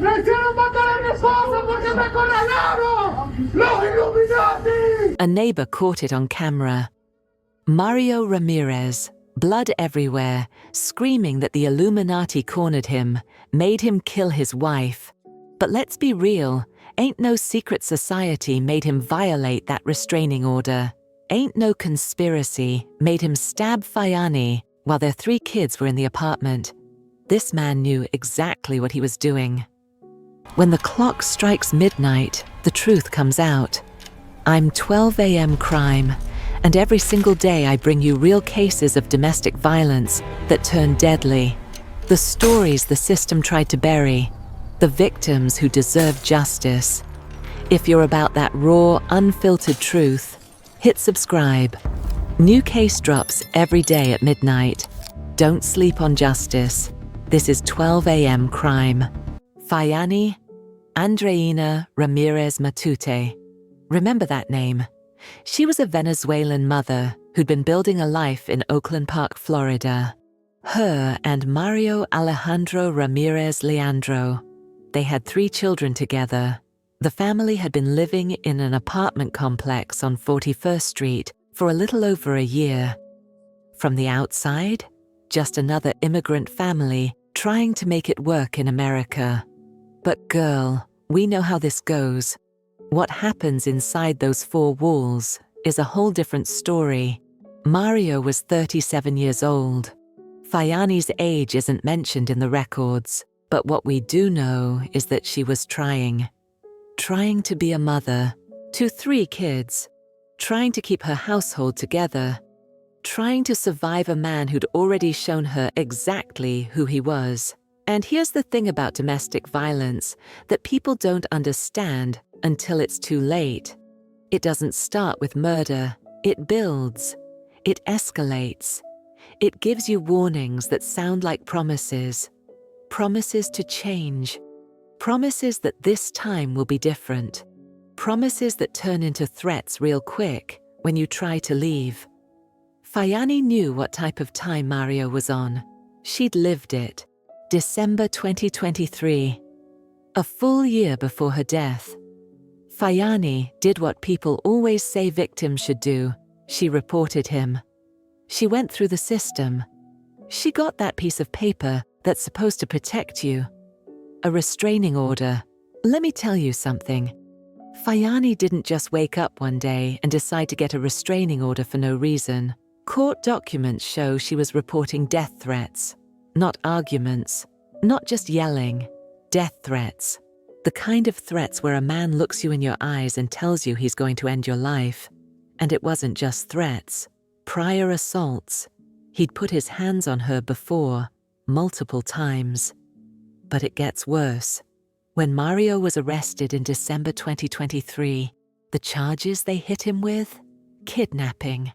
¡Me hicieron matar a mi esposa porque me acorralaron! ¡Los Illuminati! A neighbor caught it on camera. Mario Ramirez, blood everywhere, screaming that the Illuminati cornered him, made him kill his wife. But let's be real, ain't no secret society made him violate that restraining order. Ain't no conspiracy made him stab Fayanni while their 3 kids were in the apartment. This man knew exactly what he was doing. When the clock strikes midnight, the truth comes out. I'm 12 a.m. crime, and every single day I bring you real cases of domestic violence that turn deadly. The stories the system tried to bury, the victims who deserve justice. If you're about that raw, unfiltered truth, hit subscribe. New case drops every day at midnight. Don't sleep on justice. This is 12 a.m. crime. Fayanni Andreina Ramirez Matute. Remember that name. She was a Venezuelan mother who'd been building a life in Oakland Park, Florida. Her and Mario Alejandro Ramirez Leandro. They had 3 children together. The family had been living in an apartment complex on 41st Street for a little over a year. From the outside, just another immigrant family trying to make it work in America. But girl, we know how this goes. What happens inside those 4 walls is a whole different story. Mario was 37 years old. Fayanni's age isn't mentioned in the records, but what we do know is that she was trying to be a mother to 3 kids, trying to keep her household together, trying to survive a man who'd already shown her exactly who he was. And here's the thing about domestic violence that people don't understand until it's too late. It doesn't start with murder. It builds. It escalates. It gives you warnings that sound like promises. Promises to change. Promises that this time will be different. Promises that turn into threats real quick when you try to leave. Fayanni knew what type of time Mario was on. She'd lived it. December 2023. A full year before her death. Fayanni did what people always say victims should do. She reported him. She went through the system. She got that piece of paper that's supposed to protect you. A restraining order. Let me tell you something. Fayanni didn't just wake up one day and decide to get a restraining order for no reason. Court documents show she was reporting death threats. Not arguments. Not just yelling. Death threats. The kind of threats where a man looks you in your eyes and tells you he's going to end your life. And it wasn't just threats. Prior assaults. He'd put his hands on her before, multiple times. But it gets worse. When Mario was arrested in December 2023, the charges they hit him with? Kidnapping.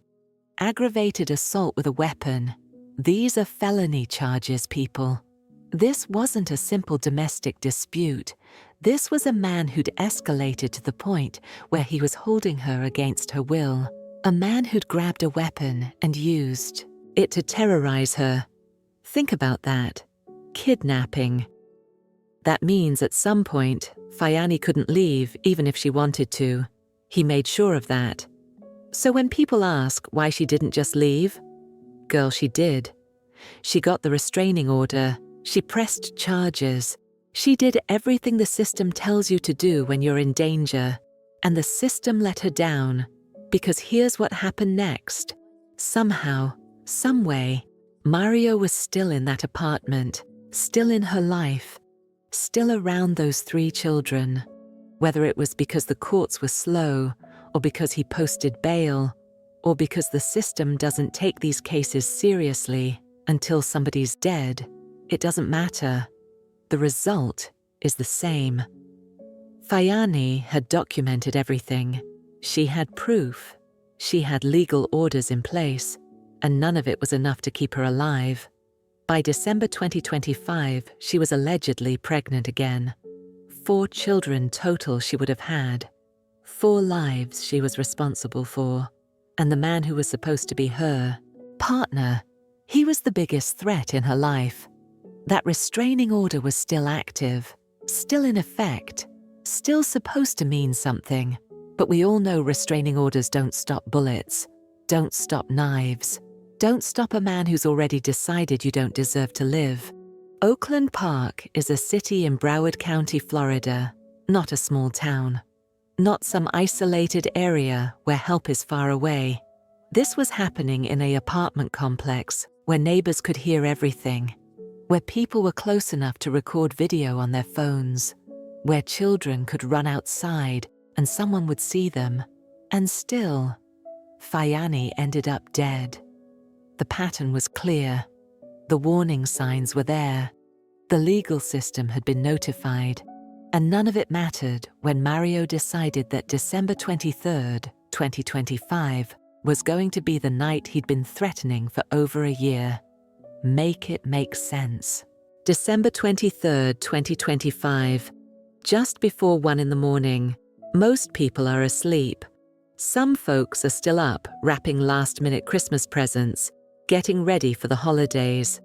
Aggravated assault with a weapon. These are felony charges, people. This wasn't a simple domestic dispute. This was a man who'd escalated to the point where he was holding her against her will. A man who'd grabbed a weapon and used it to terrorize her. Think about that. Kidnapping. That means at some point, Fayanni couldn't leave even if she wanted to. He made sure of that. So when people ask why she didn't just leave, girl, she did. She got the restraining order. She pressed charges. She did everything the system tells you to do when you're in danger. And the system let her down. Because here's what happened next. Somehow, some way, Mario was still in that apartment, still in her life, still around those 3 children. Whether it was because the courts were slow, or because he posted bail, or because the system doesn't take these cases seriously until somebody's dead, it doesn't matter. The result is the same. Fayanni had documented everything. She had proof. She had legal orders in place, and none of it was enough to keep her alive. By December 2025, she was allegedly pregnant again. 4 children total she would have had. 4 lives she was responsible for. And the man who was supposed to be her partner, he was the biggest threat in her life. That restraining order was still active, still in effect, still supposed to mean something. But we all know restraining orders don't stop bullets, don't stop knives, don't stop a man who's already decided you don't deserve to live. Oakland Park is a city in Broward County, Florida, not a small town. Not some isolated area where help is far away. This was happening in an apartment complex where neighbors could hear everything, where people were close enough to record video on their phones, where children could run outside and someone would see them. And still, Fayanni ended up dead. The pattern was clear. The warning signs were there. The legal system had been notified. And none of it mattered when Mario decided that December 23rd, 2025 was going to be the night he'd been threatening for over a year. Make it make sense. December 23rd, 2025, just before 1 in the morning. Most people are asleep. Some folks are still up, wrapping last-minute Christmas presents, getting ready for the holidays.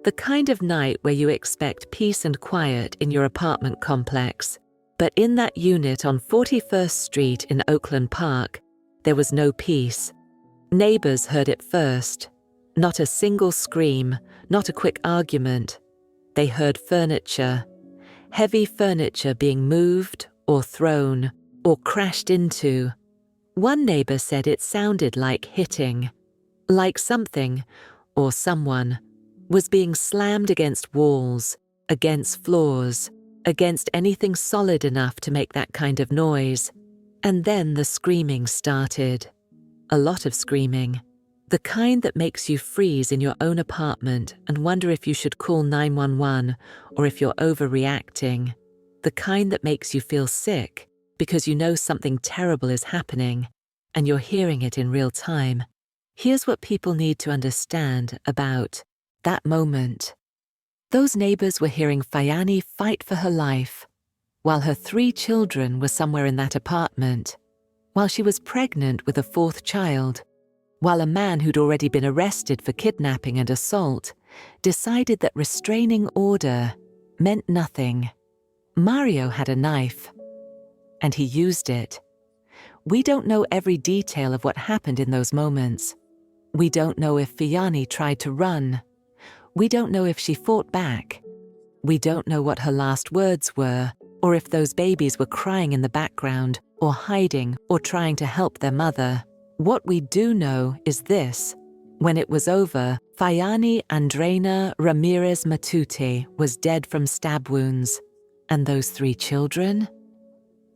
The kind of night where you expect peace and quiet in your apartment complex. But in that unit on 41st Street in Oakland Park, there was no peace. Neighbors heard it first. Not a single scream, not a quick argument. They heard furniture, heavy furniture being moved or thrown or crashed into. One neighbor said it sounded like hitting, like something or someone was being slammed against walls, against floors, against anything solid enough to make that kind of noise. And then the screaming started. A lot of screaming. The kind that makes you freeze in your own apartment and wonder if you should call 911 or if you're overreacting. The kind that makes you feel sick because you know something terrible is happening and you're hearing it in real time. Here's what people need to understand about that moment. Those neighbors were hearing Fayanni fight for her life, while her 3 children were somewhere in that apartment, while she was pregnant with a 4th child, while a man who'd already been arrested for kidnapping and assault decided that restraining order meant nothing. Mario had a knife, and he used it. We don't know every detail of what happened in those moments. We don't know if Fayanni tried to run. We don't know if she fought back. We don't know what her last words were, or if those babies were crying in the background, or hiding, or trying to help their mother. What we do know is this. When it was over, Fayanni Ramirez Matute was dead from stab wounds. And those 3 children?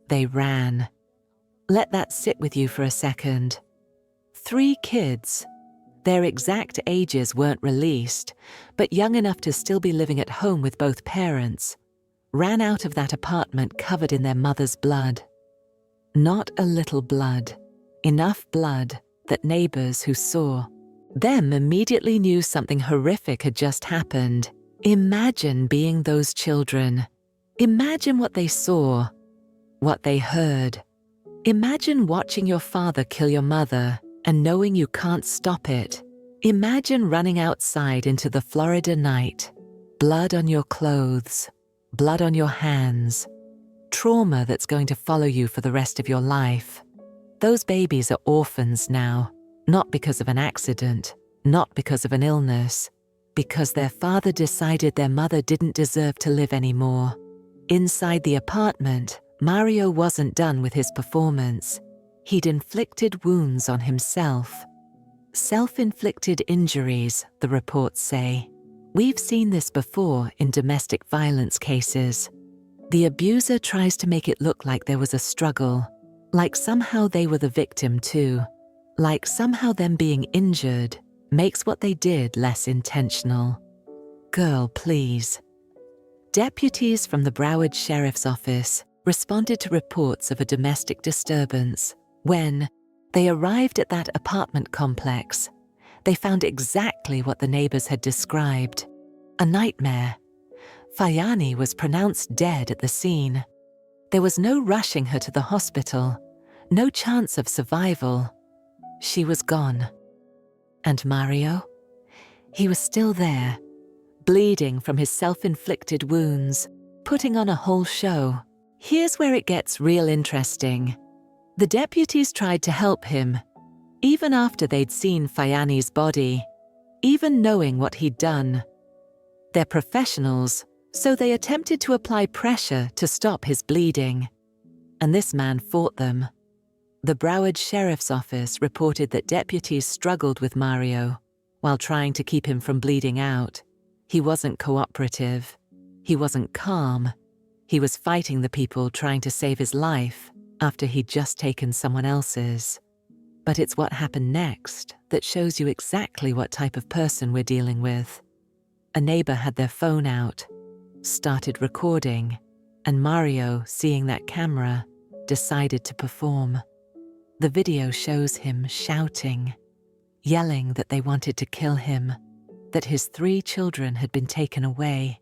They ran. Let that sit with you for a second. 3 kids. Their exact ages weren't released, but young enough to still be living at home with both parents, ran out of that apartment covered in their mother's blood. Not a little blood. Enough blood that neighbors who saw them immediately knew something horrific had just happened. Imagine being those children. Imagine what they saw, what they heard. Imagine watching your father kill your mother and knowing you can't stop it. Imagine running outside into the Florida night. Blood on your clothes, blood on your hands. Trauma that's going to follow you for the rest of your life. Those babies are orphans now, not because of an accident, not because of an illness, because their father decided their mother didn't deserve to live anymore. Inside the apartment, Mario wasn't done with his performance. He'd inflicted wounds on himself. Self-inflicted injuries, the reports say. We've seen this before in domestic violence cases. The abuser tries to make it look like there was a struggle, like somehow they were the victim too, like somehow them being injured makes what they did less intentional. Girl, please. Deputies from the Broward Sheriff's Office responded to reports of a domestic disturbance. When they arrived at that apartment complex, they found exactly what the neighbors had described. A nightmare. Fayanni was pronounced dead at the scene. There was no rushing her to the hospital, no chance of survival. She was gone. And Mario? He was still there, bleeding from his self-inflicted wounds, putting on a whole show. Here's where it gets real interesting. The deputies tried to help him, even after they'd seen Fayanni's body, even knowing what he'd done. They're professionals, so they attempted to apply pressure to stop his bleeding. And this man fought them. The Broward Sheriff's Office reported that deputies struggled with Mario while trying to keep him from bleeding out. He wasn't cooperative. He wasn't calm. He was fighting the people trying to save his life after he'd just taken someone else's. But it's what happened next that shows you exactly what type of person we're dealing with. A neighbor had their phone out, started recording, and Mario, seeing that camera, decided to perform. The video shows him shouting, yelling that they wanted to kill him, that his 3 children had been taken away,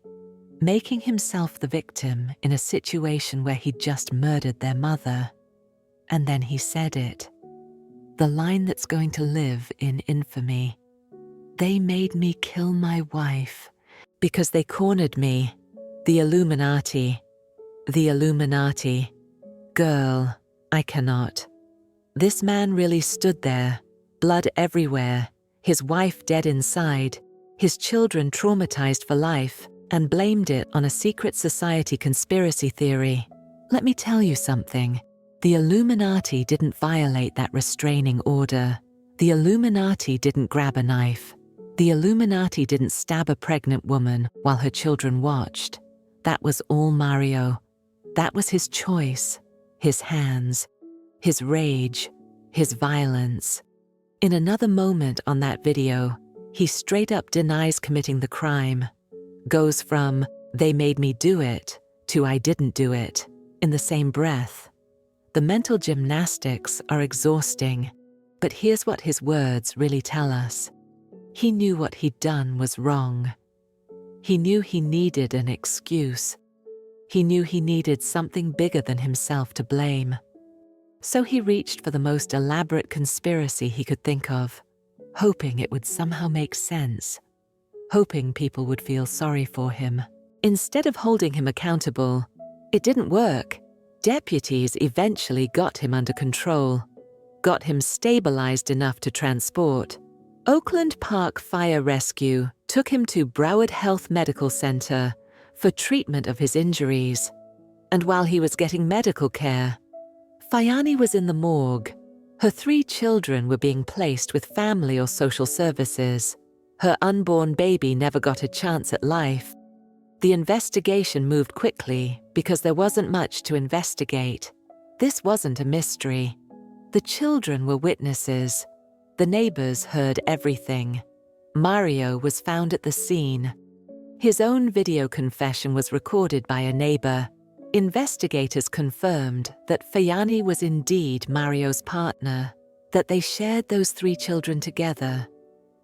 making himself the victim in a situation where he'd just murdered their mother. And then he said it. The line that's going to live in infamy. They made me kill my wife because they cornered me. The Illuminati. The Illuminati. Girl, I cannot. This man really stood there, blood everywhere, his wife dead inside, his children traumatized for life, and blamed it on a secret society conspiracy theory. Let me tell you something. The Illuminati didn't violate that restraining order. The Illuminati didn't grab a knife. The Illuminati didn't stab a pregnant woman while her children watched. That was all Mario. That was his choice, his hands, his rage, his violence. In another moment on that video, he straight up denies committing the crime. Goes from, they made me do it, to I didn't do it, in the same breath. The mental gymnastics are exhausting, but here's what his words really tell us. He knew what he'd done was wrong. He knew he needed an excuse. He knew he needed something bigger than himself to blame. So he reached for the most elaborate conspiracy he could think of, hoping it would somehow make sense, hoping people would feel sorry for him. Instead of holding him accountable, it didn't work. Deputies eventually got him under control, got him stabilized enough to transport. Oakland Park Fire Rescue took him to Broward Health Medical Center for treatment of his injuries. And while he was getting medical care, Fayanni was in the morgue. Her 3 children were being placed with family or social services. Her unborn baby never got a chance at life. The investigation moved quickly because there wasn't much to investigate. This wasn't a mystery. The children were witnesses. The neighbors heard everything. Mario was found at the scene. His own video confession was recorded by a neighbor. Investigators confirmed that Fayanni was indeed Mario's partner, that they shared those 3 children together,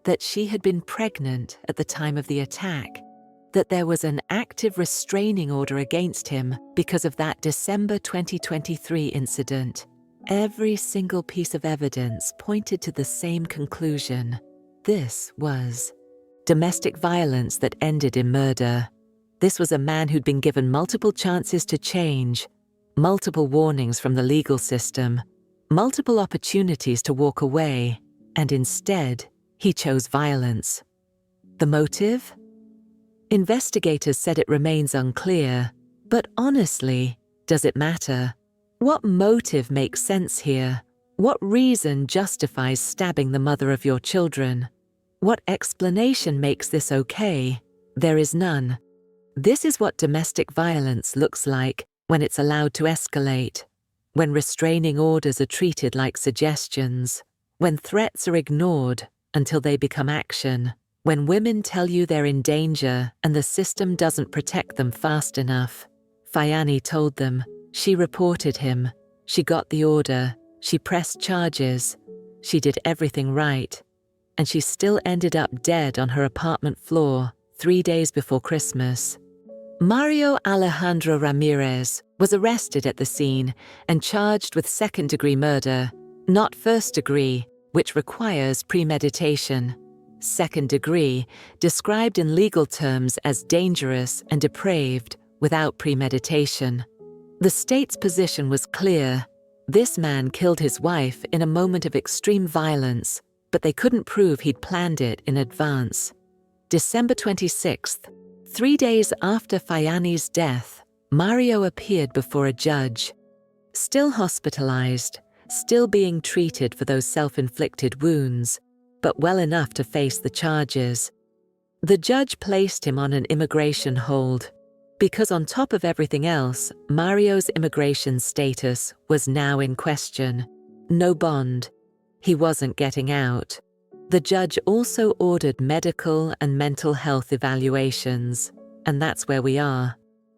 that she had been pregnant at the time of the attack, that there was an active restraining order against him because of that December 2023 incident. Every single piece of evidence pointed to the same conclusion. This was domestic violence that ended in murder. This was a man who'd been given multiple chances to change, multiple warnings from the legal system, multiple opportunities to walk away, and instead, he chose violence. The motive? Investigators said it remains unclear, but honestly, does it matter? What motive makes sense here? What reason justifies stabbing the mother of your children? What explanation makes this okay? There is none. This is what domestic violence looks like when it's allowed to escalate, when restraining orders are treated like suggestions, when threats are ignored until they become action, when women tell you they're in danger and the system doesn't protect them fast enough. Fayanni told them. She reported him. She got the order. She pressed charges. She did everything right. And she still ended up dead on her apartment floor 3 days before Christmas. Mario Alejandro Ramirez was arrested at the scene and charged with second-degree murder, not first-degree, which requires premeditation. Second-degree, described in legal terms as dangerous and depraved, without premeditation. The state's position was clear. This man killed his wife in a moment of extreme violence, but they couldn't prove he'd planned it in advance. December 26th, 3 days after Fayanni's death, Mario appeared before a judge. Still hospitalized, still being treated for those self-inflicted wounds, but well enough to face the charges. The judge placed him on an immigration hold, because on top of everything else, Mario's immigration status was now in question. No bond. He wasn't getting out. The judge also ordered medical and mental health evaluations, and that's where we are.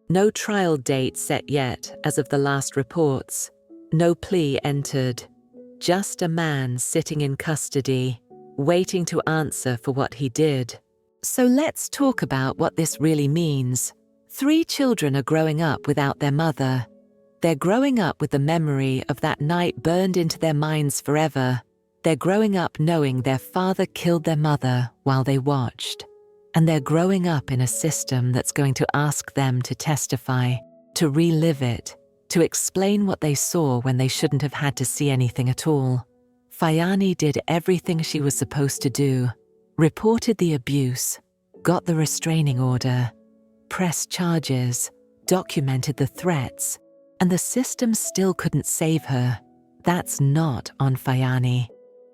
No trial date set yet as of the last reports. No plea entered. Just a man sitting in custody, waiting to answer for what he did. So let's talk about what this really means. 3 children are growing up without their mother. They're growing up with the memory of that night burned into their minds forever. They're growing up knowing their father killed their mother while they watched. And they're growing up in a system that's going to ask them to testify, to relive it, to explain what they saw when they shouldn't have had to see anything at all. Fayanni did everything she was supposed to do, reported the abuse, got the restraining order, pressed charges, documented the threats, and the system still couldn't save her. That's not on Fayanni.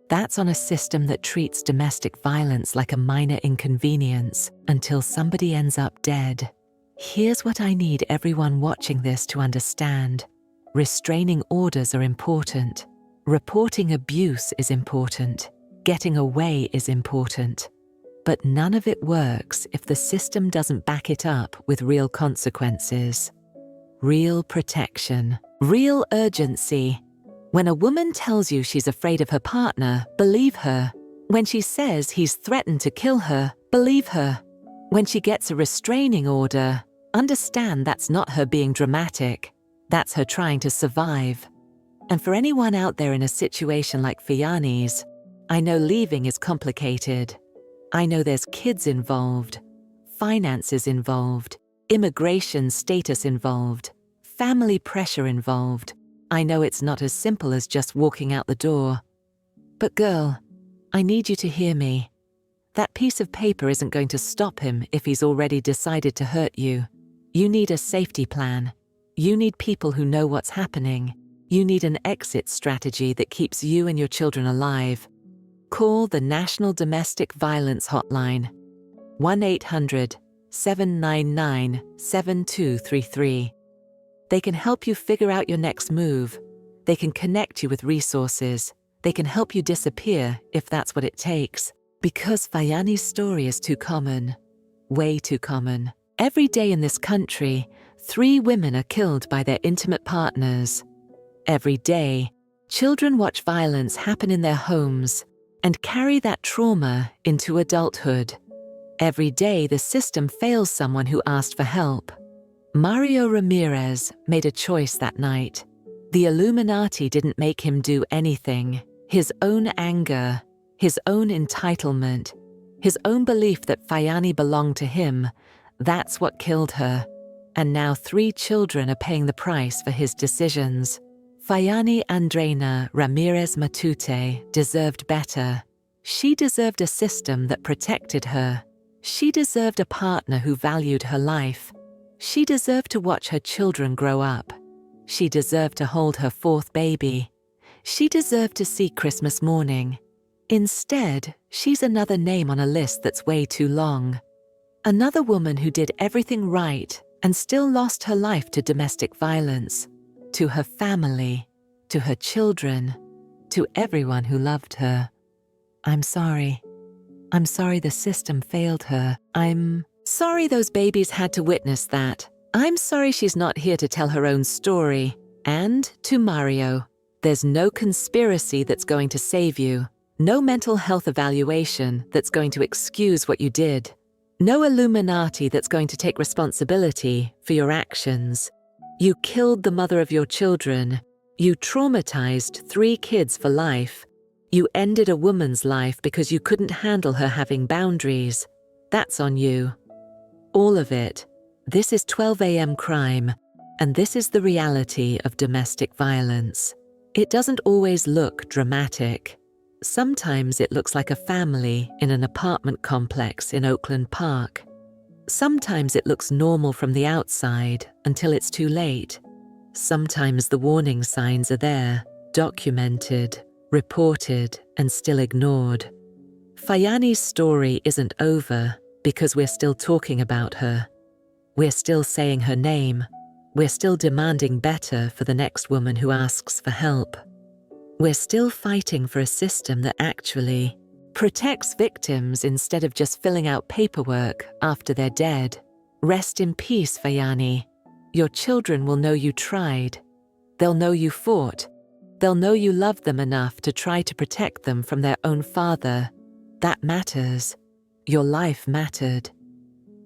That's on a system that treats domestic violence like a minor inconvenience until somebody ends up dead. Here's what I need everyone watching this to understand. Restraining orders are important. Reporting abuse is important. Getting away is important. But none of it works if the system doesn't back it up with real consequences. Real protection. Real urgency. When a woman tells you she's afraid of her partner, believe her. When she says he's threatened to kill her, believe her. When she gets a restraining order, understand that's not her being dramatic. That's her trying to survive. And for anyone out there in a situation like Fayanni's, I know leaving is complicated. I know there's kids involved, finances involved, immigration status involved, family pressure involved. I know it's not as simple as just walking out the door. But girl, I need you to hear me. That piece of paper isn't going to stop him if he's already decided to hurt you. You need a safety plan. You need people who know what's happening. You need an exit strategy that keeps you and your children alive. Call the National Domestic Violence Hotline, 1-800-799-7233. They can help you figure out your next move. They can connect you with resources. They can help you disappear if that's what it takes. Because Fayanni's story is too common. Way too common. Every day in this country, 3 women are killed by their intimate partners. Every day, children watch violence happen in their homes and carry that trauma into adulthood. Every day, the system fails someone who asked for help. Mario Ramirez made a choice that night. The Illuminati didn't make him do anything. His own anger, his own entitlement, his own belief that Fayanni belonged to him, that's what killed her. And now 3 children are paying the price for his decisions. Fayanni Andreina Ramirez Matute deserved better. She deserved a system that protected her. She deserved a partner who valued her life. She deserved to watch her children grow up. She deserved to hold her 4th baby. She deserved to see Christmas morning. Instead, she's another name on a list that's way too long. Another woman who did everything right and still lost her life to domestic violence, to her family, to her children, to everyone who loved her. I'm sorry. I'm sorry the system failed her. I'm sorry those babies had to witness that. I'm sorry she's not here to tell her own story. And to Mario, there's no conspiracy that's going to save you. No mental health evaluation that's going to excuse what you did. No Illuminati that's going to take responsibility for your actions. You killed the mother of your children. You traumatized 3 kids for life. You ended a woman's life because you couldn't handle her having boundaries. That's on you. All of it. This is 12 a.m. crime, and this is the reality of domestic violence. It doesn't always look dramatic. Sometimes it looks like a family in an apartment complex in Oakland Park. Sometimes it looks normal from the outside until it's too late. Sometimes the warning signs are there, documented, reported, and still ignored. Fayanni's story isn't over because we're still talking about her. We're still saying her name. We're still demanding better for the next woman who asks for help. We're still fighting for a system that actually protects victims instead of just filling out paperwork after they're dead. Rest in peace, Fayanni. Your children will know you tried. They'll know you fought. They'll know you loved them enough to try to protect them from their own father. That matters. Your life mattered.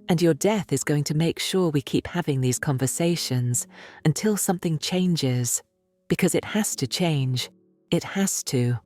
And your death is going to make sure we keep having these conversations until something changes. Because it has to change. It has to.